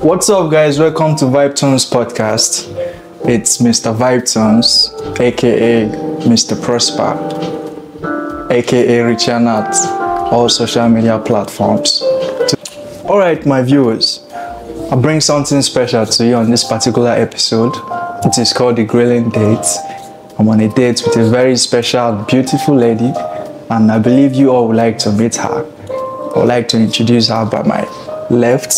What's up, guys? Welcome to Vibe Tones podcast. It's Mr. Vibe Tones, aka Mr. Prosper, aka Richard at all social media platforms. Alright, my viewers, I bring something special to you on this particular episode. It is called The Grilling Date. I'm on a date with a very special, beautiful lady, and I believe you all would like to meet her. I would like to introduce her by my left.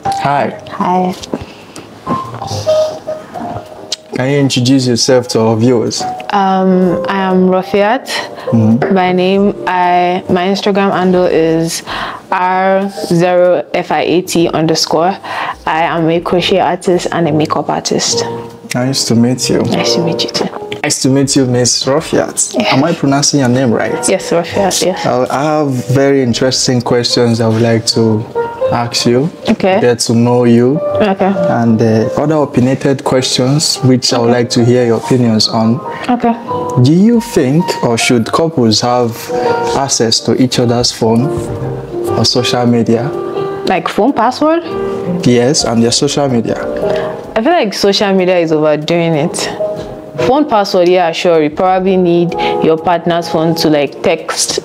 Hi. Hi. Can you introduce yourself to our viewers? I am Rofiat. By name, my Instagram handle is R0FIAT_. I am a crochet artist and a makeup artist. Nice to meet you. Nice to meet you too. Nice to meet you, Miss Rofiat. Yeah. Am I pronouncing your name right? Yes, Rofiat, yes. I have very interesting questions I would like to ask you. Okay. Get to know you. Okay. And other opinionated questions which I would like to hear your opinions on. Okay. Do you think or should couples have access to each other's phone or social media? Like phone password? Yes, and their social media. I feel like social media is overdoing it. Phone password, yeah, sure. You probably need your partner's phone to like text.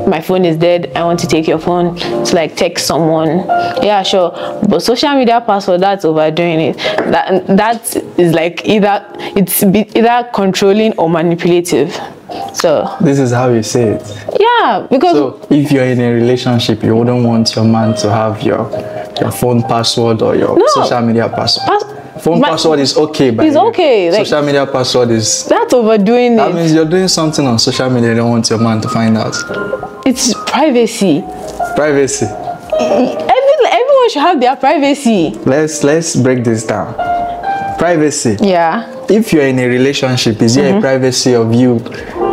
My phone is dead, I want to take your phone to like text someone. Yeah, sure. But social media password, that's overdoing it. That is like either controlling or manipulative. So this is how you say it. Yeah, because so if you're in a relationship, you wouldn't want your man to have your phone password or your social media password. Phone password is okay, but it's okay. Like, social media password is... That's overdoing that it. means you're doing something on social media you don't want your man to find out. It's privacy. Privacy. Everyone should have their privacy. Let's break this down. Privacy. Yeah. If you're in a relationship, is there a privacy of you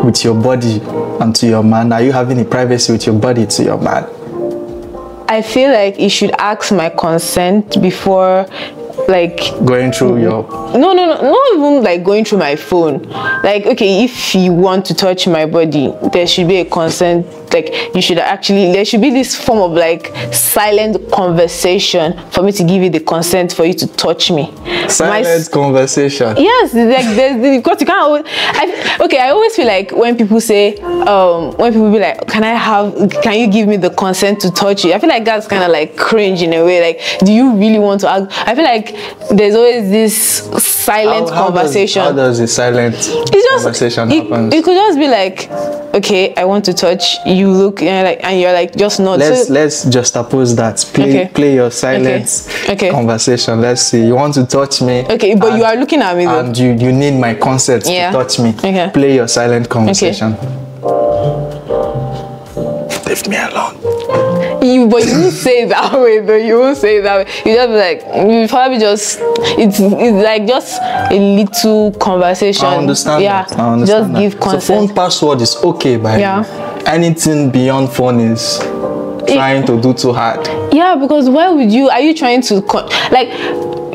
with your body and to your man? Are you having a privacy with your body to your man? I feel like you should ask my consent before like going through your not even like going through my phone. Like, okay, if you want to touch my body, there should be a consent. Like, there should be this form of like silent conversation for me to give you the consent for you to touch me. Silent conversation. Yes, like because you can't. I always feel like when people say, when people be like, can you give me the consent to touch you? I feel like that's kind of like cringe in a way. Like, do you really want to ask? I feel like there's always this silent conversation. How does the silent conversation happen? It could just be like, okay, I want to touch you. Look, and you're like, just not. Let's just oppose that. Play your silent conversation. Let's see. You want to touch me. Okay, but you are looking at me though. And you need my consent to touch me. Okay. Play your silent conversation. Leave me alone. But you won't say it that way though. You won't say it that way. You just be like, you probably just, it's like just a little conversation. I understand that. I understand just give consent. So phone password is okay by you. Anything beyond phone is trying to do too hard. Yeah, because why would you, are you trying to, like,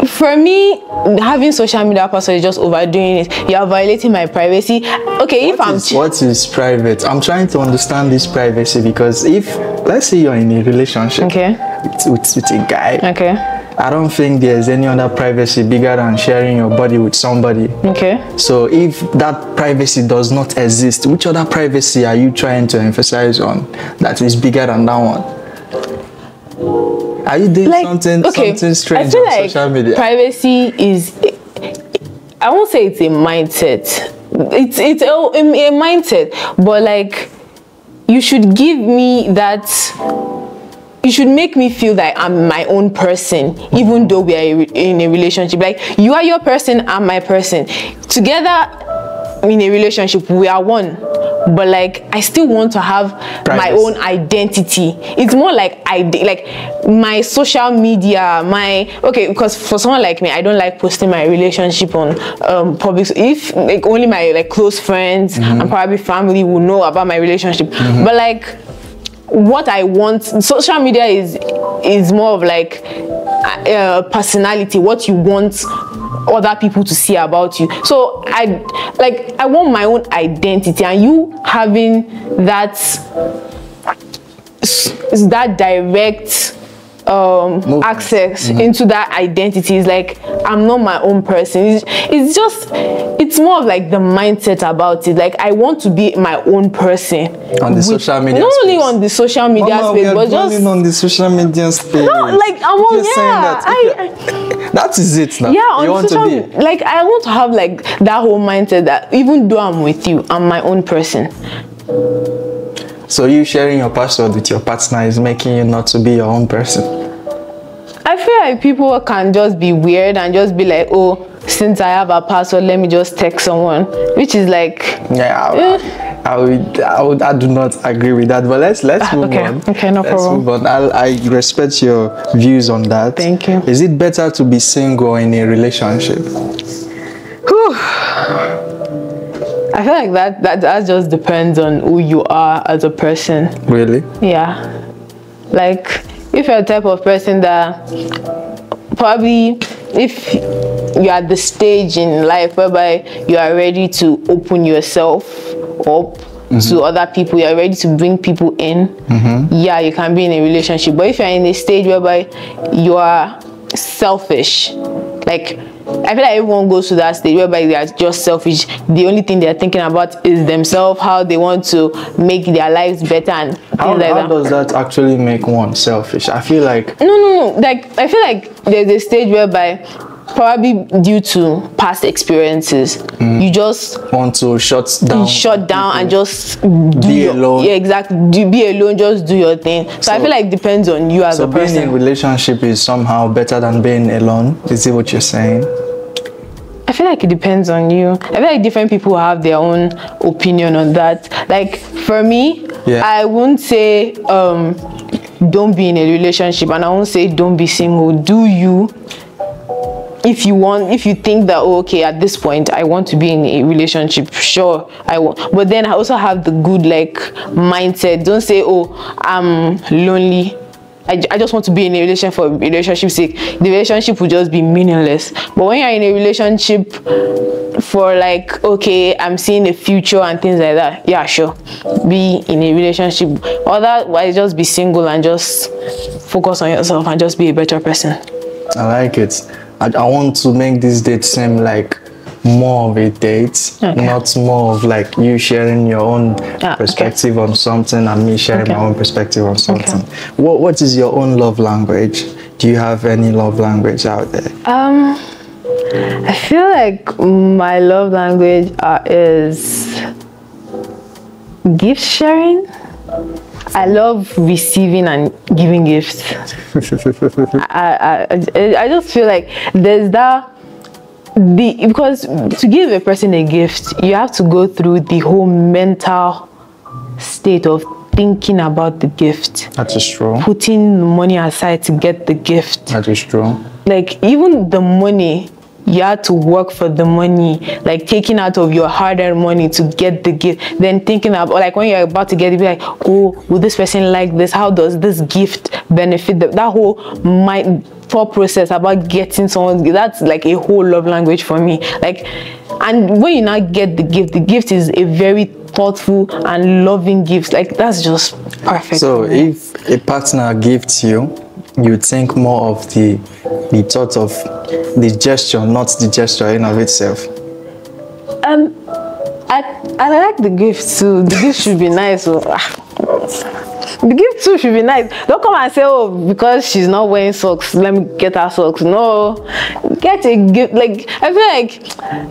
for me, having social media password is just overdoing it. You are violating my privacy. Okay, what is private? I'm trying to understand this privacy because if, let's say you're in a relationship with a guy. Okay. I don't think there's any other privacy bigger than sharing your body with somebody. Okay. So if that privacy does not exist, which other privacy are you trying to emphasize on that is bigger than that one? Are you doing something strange on social media? Privacy is, I won't say it's a mindset. It's a mindset, but like you should give me that. You should make me feel that I'm my own person, even though we are in a relationship. Like, you are your person, I'm my person. Together in a relationship, we are one. But like, I still want to have my own identity. It's more like my social media, because for someone like me, I don't like posting my relationship on public. If like only my like close friends and probably family will know about my relationship. But like, what I want, social media is more of like personality, what you want other people to see about you. So I want my own identity, and you having that direct access into that identity. It's like I'm not my own person. It's more of like the mindset about it. Like I want to be my own person on the social media not space. only on the social media space, but just on the social media space. No, like that is it now. Yeah, on social, like I want to have like that whole mindset that even though I'm with you, I'm my own person. So you sharing your password with your partner is making you not to be your own person? I feel like people can just be weird and just be like, oh, since I have a password, let me just text someone, which is like, yeah, I do not agree with that. But let's move on. Okay, no problem. Move on. I respect your views on that. Thank you. Is it better to be single or in a relationship? Whew. I feel like that just depends on who you are as a person. Really? Yeah. Like if you're the type of person that probably if you're at the stage in life whereby you are ready to open yourself up to other people, you're ready to bring people in, yeah, you can be in a relationship. But if you're in a stage whereby you are selfish, like I feel like everyone goes to that stage whereby they are just selfish. The only thing they're thinking about is themselves, how they want to make their lives better and things how like that. How does that actually make one selfish? I feel like no. Like I feel like there's a stage whereby probably due to past experiences, you just want to shut down and just be alone. Yeah, exactly. Be alone, just do your thing. So I feel like it depends on you as a person. So being in a relationship is somehow better than being alone. Is it what you're saying? I feel like it depends on you. I feel like different people have their own opinion on that. Like for me, I wouldn't say don't be in a relationship, and I won't say don't be single. Do you? If you think that, oh, okay, at this point I want to be in a relationship, sure, I want. But then I also have the good like mindset. Don't say, oh, I'm lonely, I just want to be in a relationship for relationship's sake. The relationship will just be meaningless. But when you're in a relationship for like, okay, I'm seeing a future and things like that, yeah, sure, be in a relationship. Otherwise, just be single and just focus on yourself and just be a better person. I like it. I want to make this date seem like more of a date, not more of like you sharing your own perspective on something and me sharing my own perspective on something. What is your own love language? Do you have any love language out there? I feel like my love language is gift sharing. I love receiving and giving gifts. I just feel like there's that because to give a person a gift, you have to go through the whole mental state of thinking about the gift. That is true. Putting money aside to get the gift. That is true. Like even the money, you had to work for the money, like taking out of your hard-earned money to get the gift, then thinking about like when you're about to get it, be like, oh, will this person like this? How does this gift benefit them? That whole thought process about getting someone's gift, that's like a whole love language for me. Like, and when you now get the gift is a very thoughtful and loving gift. Like that's just perfect. So if a partner gifts you, you think more of the thought of the gesture, not the gesture in of itself. I like the gift too. The gift should be nice. So, the gift too should be nice. Don't come and say, oh, because she's not wearing socks, let me get her socks. No, get a gift. Like I feel like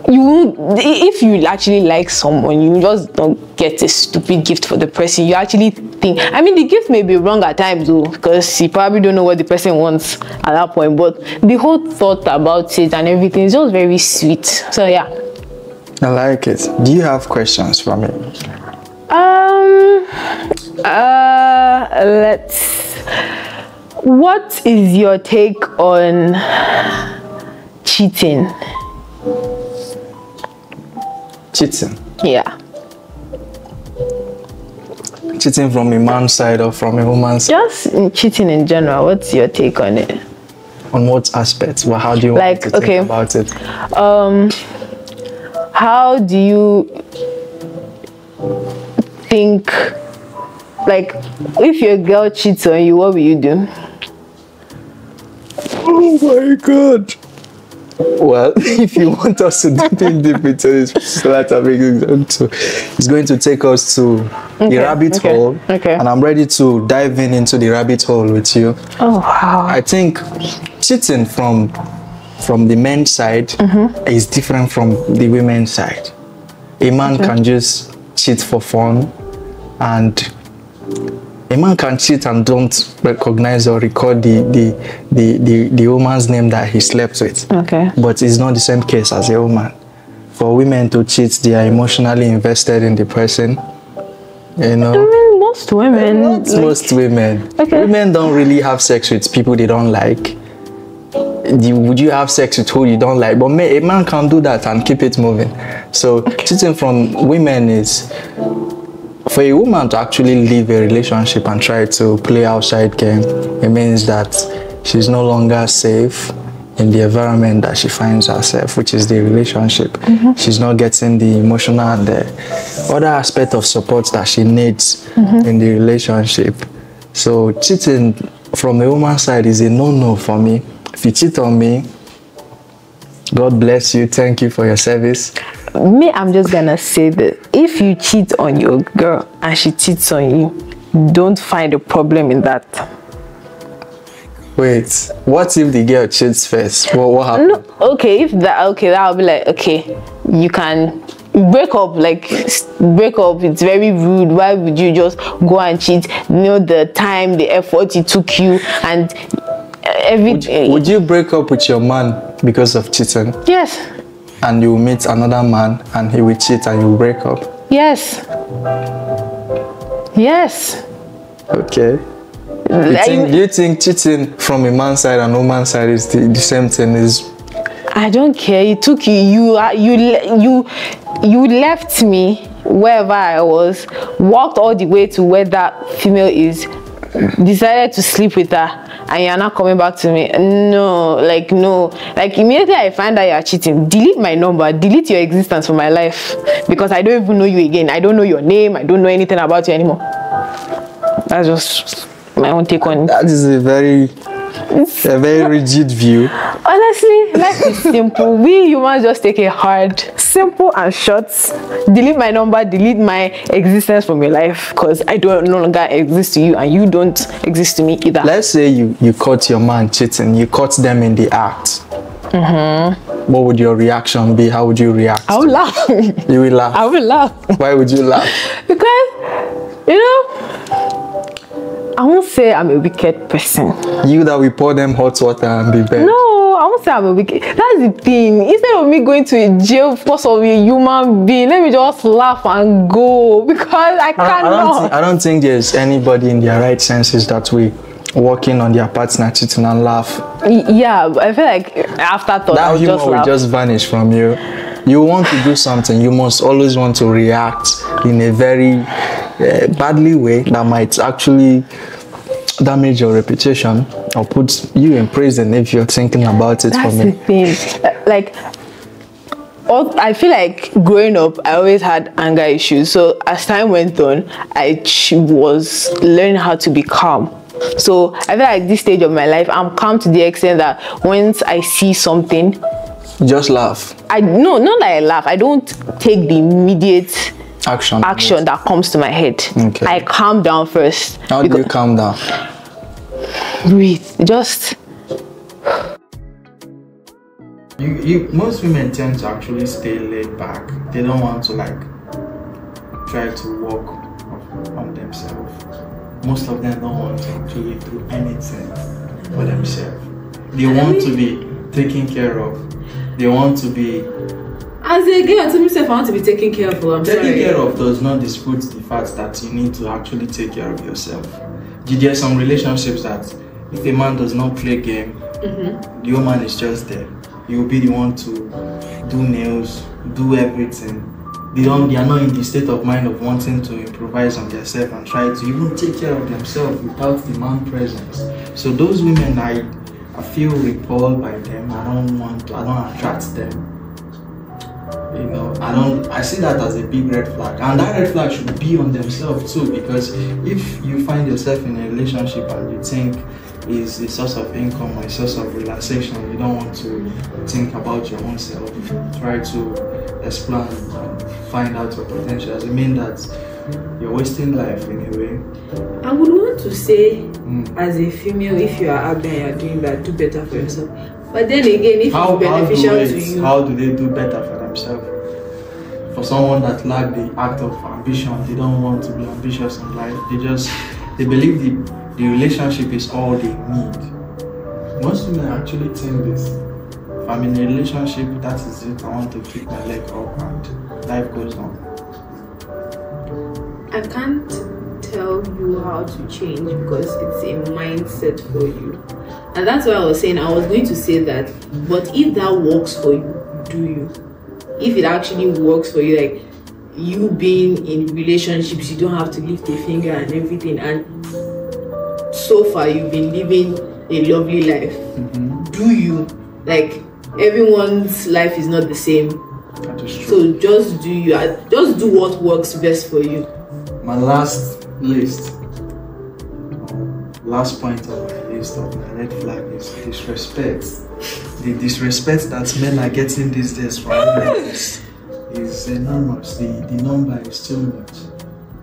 if you actually like someone, you just don't get a stupid gift for the person. You actually think, I mean, the gift may be wrong at times though, because you probably don't know what the person wants at that point, but the whole thought about it and everything is just very sweet. So yeah, I like it. Do you have questions for me? What is your take on cheating? Cheating? Yeah. Cheating from a man's side or from a woman's side? Just cheating in general. What's your take on it? On what aspects? Well, how do you want to think about it? How do you think, like, if your girl cheats on you, what will you do? Oh my God. Well, if you want us to dig deep into this, it's going to take us to the rabbit hole. Okay. And I'm ready to dive into the rabbit hole with you. Oh, wow. I think cheating from the men's side is different from the women's side. A man can just cheat for fun, and a man can cheat and don't recognize or record the woman's name that he slept with. Okay. But it's not the same case as a woman. For women to cheat, they are emotionally invested in the person. You know. I mean, most women. Most women. Okay. Women don't really have sex with people they don't like. Would you have sex with who you don't like? But a man can do that and keep it moving. So cheating from women is, for a woman to actually leave a relationship and try to play outside game, it means that she's no longer safe in the environment that she finds herself, which is the relationship. She's not getting the emotional and the other aspect of support that she needs in the relationship. So cheating from a woman's side is a no-no for me. If you cheat on me, God bless you. Thank you for your service. Me, I'm just gonna say that if you cheat on your girl and she cheats on you, don't find a problem in that. Wait, what if the girl cheats first? What happens? No, okay, that'll be like, okay, you can break up, break up. It's very rude. Why would you just go and cheat? You know, the time, the effort it took you, and everything. Would you break up with your man because of cheating? Yes. And you meet another man and he will cheat and you break up? Yes. Yes. Okay. Do you think cheating from a man's side and woman's side is the same thing? I don't care. It took you. You left me wherever I was, walked all the way to where that female is, decided to sleep with her, and you're not coming back to me. No. Like immediately I find out you're cheating, delete my number, delete your existence from my life, because I don't even know you again. I don't know your name. I don't know anything about you anymore. That's just my own take on it. That is a very rigid view. Honestly, life is simple. We humans just take it hard, simple and short. Delete my number, delete my existence from your life, because I don't no longer exist to you and you don't exist to me either. Let's say you caught your man cheating, you caught them in the act. What would your reaction be? How would you react? I would laugh. You will laugh? I would laugh. Why would you laugh? Because, you know, I won't say I'm a wicked person. You that we pour them hot water and be bad. No, I won't say I'm a wicked. That's the thing. Instead of me going to a jail because of a human being, let me just laugh and go, because I cannot. I don't think there's anybody in their right senses that we working on their partner cheating and laugh. Yeah, I feel like after thought, that humor will just vanish from you. You want to do something, you must always want to react in a very badly way that might actually damage your reputation or put you in prison if you're thinking about it. That's for me. The thing. Like, I feel like growing up, I always had anger issues. So as time went on, I was learning how to be calm. So I feel like this stage of my life, I'm calm to the extent that once I see something, just laugh. No, not that I laugh. I don't take the immediate action that comes to my head. Okay. I calm down first. How do you calm down? Breathe. Just. Most women tend to actually stay laid back. They don't want to try to work on themselves. Most of them don't want to actually do anything for themselves. They want to be taken care of. They want to be. As a girl, to myself, I want to be taken care of. Taking care of does not dispute the fact that you need to actually take care of yourself. There are some relationships that if a man does not play game, the woman is just there. You'll be the one to do nails, do everything. They are not in the state of mind of wanting to improvise on themselves and try to even take care of themselves without the man presence. So those women, I feel repelled by them. I don't attract them. You know, I see that as a big red flag, and that red flag should be on themselves too, because if you find yourself in a relationship and you think is a source of income or a source of relaxation, you don't want to think about your own self, try to explore and find out your potentials, it means that you're wasting life in a way. I would want to say, as a female, if you are out there and you're doing that, do better for yourself. But then again, if it's beneficial to you, how do they do better for themselves? For someone that lack the act of ambition, they don't want to be ambitious in life. They believe the relationship is all they need. Most women actually think this. If I'm in a relationship, that is it. I want to keep my leg up and life goes on. I can't tell you how to change because it's a mindset for you. And that's why I was saying, I was going to say that, but if that works for you, do you? If it actually works for you, like you being in relationships, you don't have to lift a finger and everything, and so far you've been living a lovely life. Do you? Like, everyone's life is not the same. That is true. So just do what works best for you. My last point of my list of my red flag is disrespect. The disrespect that men are getting these days from women is enormous. The number is too much.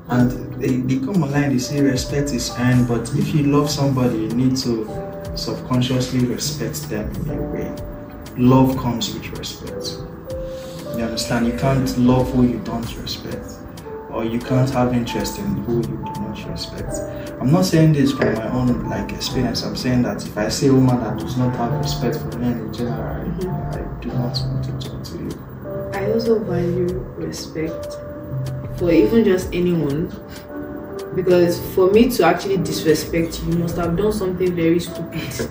And they come online, they say respect is earned, but if you love somebody, you need to subconsciously respect them in a way. Love comes with respect. You understand? You can't love who you don't respect, or you can't have interest in who you do not respect. I'm not saying this from my own experience. I'm saying that if I see a woman that does not have respect for men in general, I do not want to talk to you. I also value respect for even just anyone, because for me to actually disrespect you, you must have done something very stupid.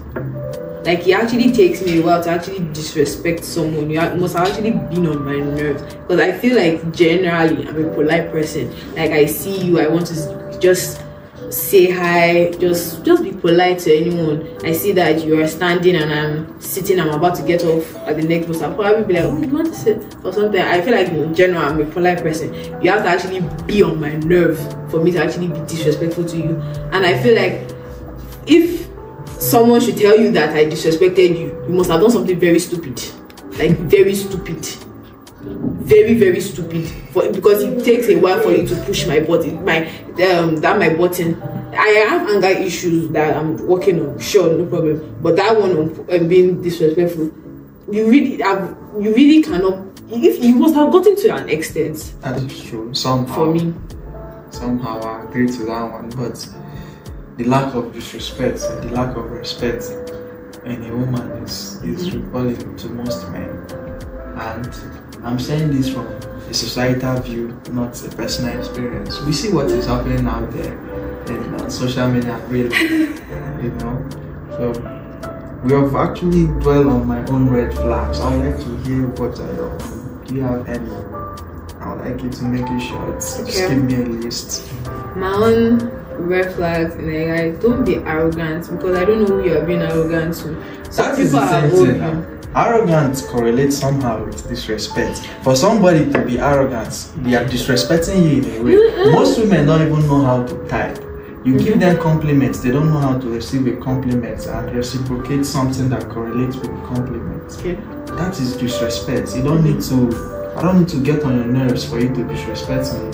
Like, it actually takes me a while to actually disrespect someone. You must have actually been on my nerves, because I feel like generally I'm a polite person. Like, I see you, I want to just say hi, just be polite to anyone. I see that you are standing and I'm sitting, I'm about to get off at the next bus, I'll probably be like, oh, you want to sit or something. I feel like in general I'm a polite person. You have to actually be on my nerve for me to actually be disrespectful to you. And I feel like if someone should tell you that I disrespected you, you must have done something very stupid. Like, very stupid. Very, very stupid. Because it takes a while for you to push my button. My button. I have anger issues that I'm working on. Sure, no problem. But that one on being disrespectful, you really cannot. If you must have gotten to an extent. That is true. Somehow. For me. Somehow I agree to that one, but the lack of disrespect, the lack of respect in a woman is repelling to most men. And I'm saying this from a societal view, not a personal experience. We see what is happening out there in social media, really, you know. So we have actually dwelled on my own red flags. I would like to hear what are your own. Do you have any? I would like you to make it short. Okay. Just give me a list. My own red flags, like, don't be arrogant, because I don't know who you are being arrogant to. Some people are old. Arrogance correlates somehow with disrespect. For somebody to be arrogant, they are disrespecting you in a way. Most women don't even know how to type. You give them compliments, they don't know how to receive a compliment and reciprocate something that correlates with the compliment. Okay. That is disrespect. I don't need to get on your nerves for you to disrespect me.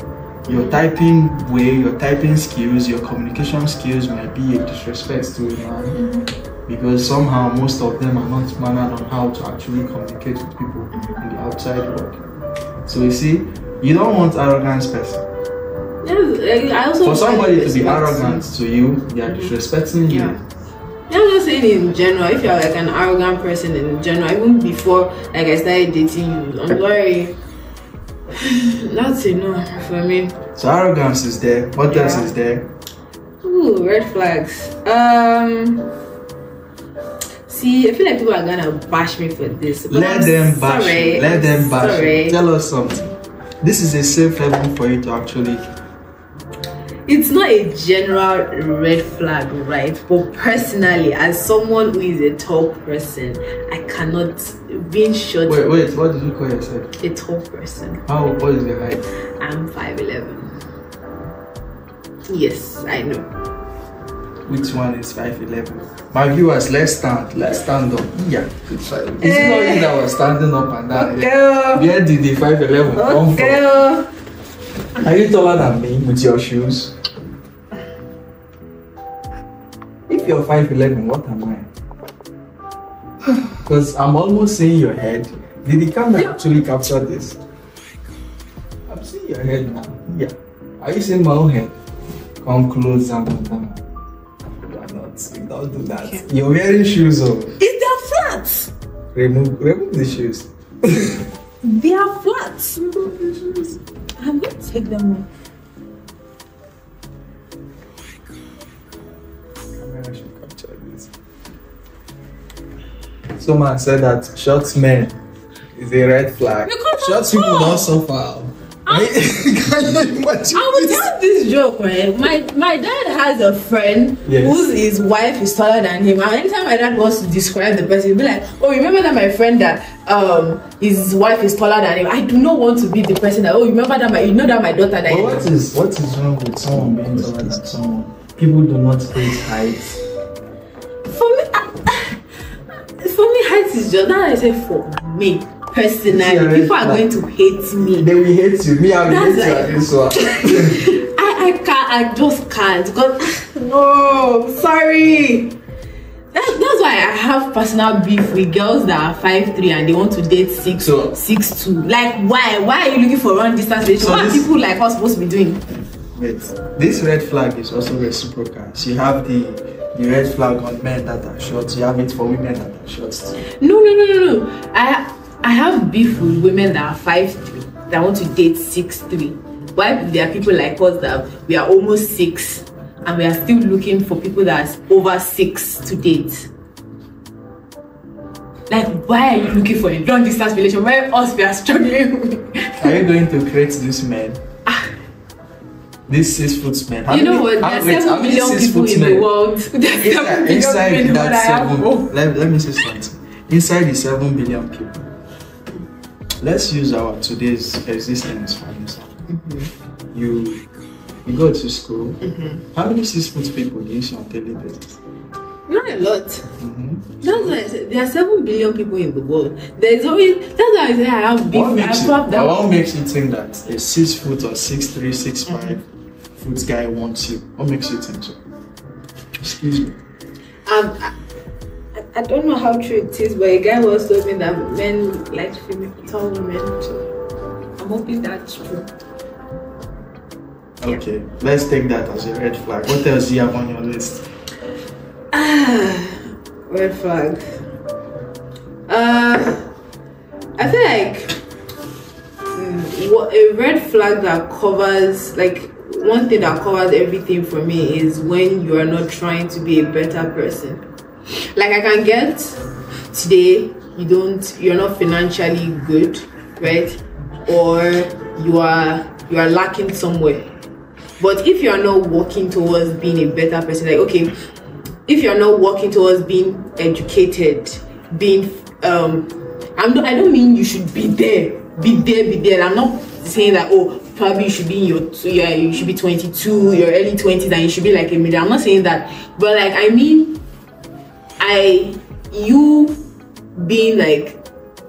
Your typing way, your typing skills, your communication skills might be a disrespect to a man. Because somehow most of them are not mannered on how to actually communicate with people in the outside world. So you see, you don't want arrogant person. Yes, I also for somebody to be arrogant to you, they are disrespecting you. Yeah. I'm just saying in general, if you're like an arrogant person in general, even before like I started dating you, I'm sorry. That's enough for me. So arrogance is there. What else is there? Ooh, red flags. See, I feel like people are gonna bash me for this. Let them bash you. Let them bash you. Tell us something. This is a safe haven for you to actually. It's not a general red flag, right? But personally, as someone who is a tall person, I cannot being short. Wait, what did you call yourself? A tall person. What is your height? I'm 5'11". Yes, I know. Which one is 5'11"? My viewers, let's stand up. Yeah, it's 5. Is it not you that was standing up and down? Okay. Where did the 5'11" come from? Are you taller than me with your shoes? If you're 5'11", what am I? Because I'm almost seeing your head. Did the camera actually capture this? I'm seeing your head now. Yeah. Are you seeing my own head? Come close and down. You don't do that. Okay. You're wearing shoes on. Is that flats? Remove the shoes. They are flats. I'm going to take them off. I should capture this. Someone said that short men is a red flag. Short people don't suffer. I would tell this joke, right? My dad has a friend whose wife is taller than him, and anytime my dad wants to describe the person, he'll be like, "Oh, remember that my friend that his wife is taller than him." I do not want to be the person that, "Oh, remember that you know that my daughter that." But what is wrong with someone being taller than someone? People do not hate height. For me, height is just that. I say for me. Personally, people are going to hate me. They will hate you. Me, I will hate you at this one. I can't. I just can't. Because no, sorry. That's why I have personal beef with girls that are 5'3" and they want to date 6'2". Like, why? Why are you looking for long distance relationship? What are people like us supposed to be doing? Wait, this red flag is also reciprocal. So you have the red flag on men that are short. You have it for women that are short too. No. I have beef with women that are 5'3" that want to date 6'3". Why there are people like us that we are almost 6 and we are still looking for people that are over 6 to date? Like, why are you looking for a long distance relationship where us we are struggling with? Are you going to create this man? These 6 foot men. You know what? There are 7 billion people in the world. Inside that 7, let me say something. Inside the 7 billion people, let's use our today's existence for instance. You go to school. How many 6 foot people do you see on daily basis? Not a lot. That's why I said there are 7 billion people in the world. There's always. That's why I say I have big. What makes you think that a 6 foot or 6'3", 6'5" foot guy wants you? What makes you think so? Excuse me. I don't know how true it is, but a guy was told me that men like tall women, so I'm hoping that's true. Okay, let's take that as a red flag. What else do you have on your list? Red flag. I feel like a red flag that covers, like, one thing that covers everything for me is when you are not trying to be a better person. Like, I can get today you're not financially good, right? Or you are lacking somewhere. But if you are not working towards being a better person, like, okay, if you're not working towards being educated, being I don't mean you should be there. I'm not saying that, oh, probably you should be in you should be 22, your early 20s, and you should be like a middle. I'm not saying that, but like, I mean, you being like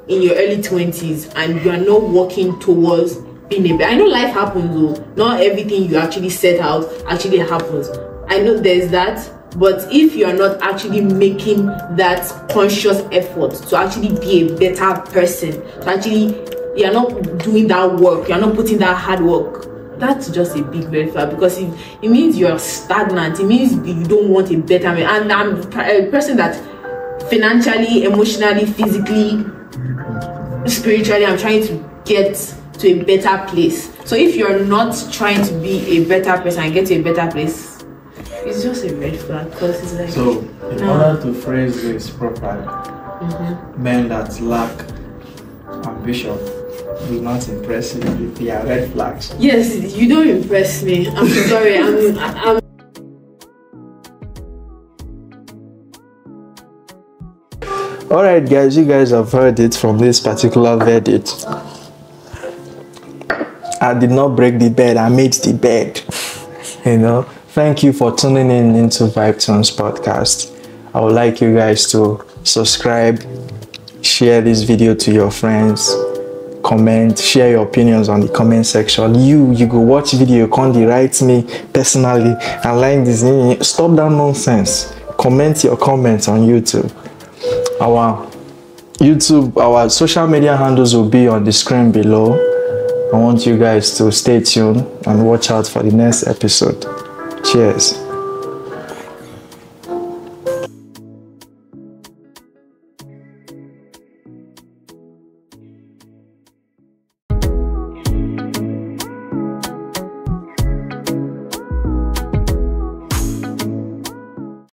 in your early 20s and you are not working towards being a better. I know life happens though. Not everything you actually set out actually happens. I know there's that. But if you are not actually making that conscious effort to actually be a better person, you're not doing that work, you're not putting that hard work, that's just a big red flag, because it means you're stagnant. It means you don't want a better man. And I'm a person that financially, emotionally, physically, spiritually, I'm trying to get to a better place. So if you're not trying to be a better person and get to a better place, it's just a red flag, because it's like. So, in order to phrase this properly, men that lack ambition do not impress you. They are red flags. Yes, you don't impress me. I'm sorry. I'm Alright, guys, you guys have heard it from this particular verdict. I did not break the bed, I made the bed. You know, Thank you for tuning in into Vibe Tones podcast. I would like you guys to subscribe, share this video to your friends, comment, share your opinions on the comment section. You go watch video, you can't write me personally and like this. Stop that nonsense. Comment your comments on YouTube. Our social media handles will be on the screen below. I want you guys to stay tuned and watch out for the next episode. Cheers.